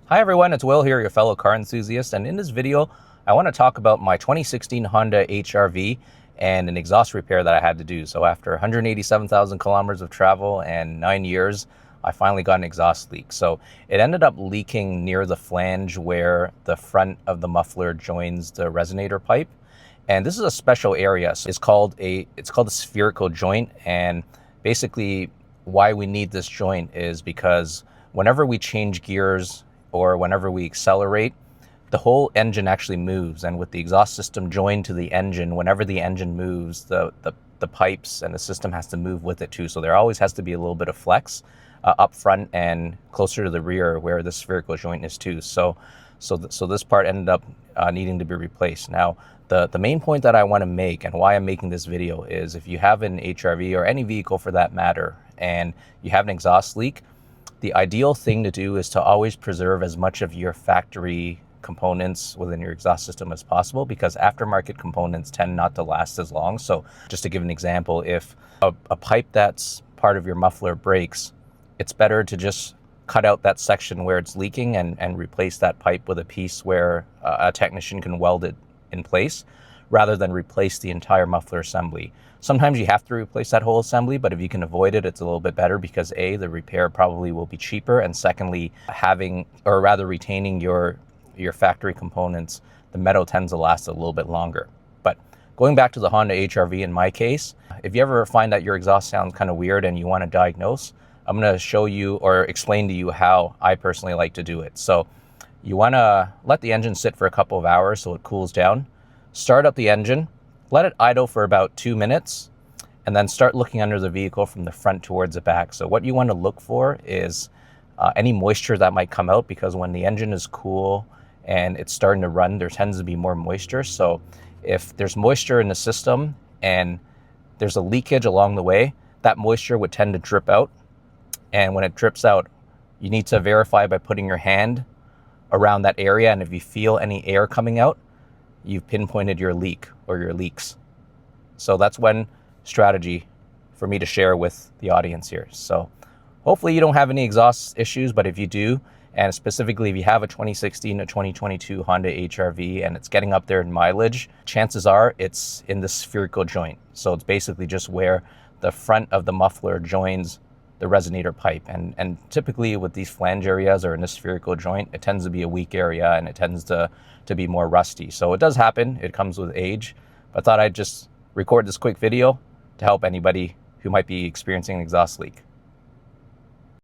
Hi everyone, it's Will here, your fellow car enthusiast, and in this video I want to talk about my 2016 Honda HR-V and an exhaust repair that I had to do. So after 187,000 kilometers of travel and 9 years, I finally got an exhaust leak. So it ended up leaking near the flange where the front of the muffler joins the resonator pipe. And this is a special area. So it's called a spherical joint, and basically why we need this joint is because whenever we change gears or whenever we accelerate, the whole engine actually moves. And with the exhaust system joined to the engine, whenever the engine moves, the pipes and the system has to move with it too. So there always has to be a little bit of flex up front and closer to the rear where the spherical joint is too. So this part ended up needing to be replaced. Now, the main point that I want to make and why I'm making this video is if you have an HR-V or any vehicle for that matter, and you have an exhaust leak, the ideal thing to do is to always preserve as much of your factory components within your exhaust system as possible, because aftermarket components tend not to last as long. So just to give an example, if a pipe that's part of your muffler breaks, it's better to just cut out that section where it's leaking and replace that pipe with a piece where a technician can weld it in place, rather than replace the entire muffler assembly. Sometimes you have to replace that whole assembly, but if you can avoid it, it's a little bit better because A, the repair probably will be cheaper, and secondly, retaining your factory components, the metal tends to last a little bit longer. But going back to the Honda HR-V in my case, if you ever find that your exhaust sounds kind of weird and you want to diagnose, I'm going to show you or explain to you how I personally like to do it. So you want to let the engine sit for a couple of hours so it cools down. Start up the engine, let it idle for about 2 minutes, and then start looking under the vehicle from the front towards the back. So what you want to look for is any moisture that might come out, because when the engine is cool and it's starting to run, there tends to be more moisture. So if there's moisture in the system and there's a leakage along the way, that moisture would tend to drip out. And when it drips out, you need to verify by putting your hand around that area, and if you feel any air coming out, you've pinpointed your leak or your leaks. So that's one strategy for me to share with the audience here. So hopefully you don't have any exhaust issues, but if you do, and specifically if you have a 2016 to 2022 Honda HR-V and it's getting up there in mileage, chances are it's in the spherical joint. So it's basically just where the front of the muffler joins the resonator pipe. And typically with these flange areas or in the spherical joint, it tends to be a weak area and it tends to be more rusty. So it does happen. It comes with age. But I thought I'd just record this quick video to help anybody who might be experiencing an exhaust leak.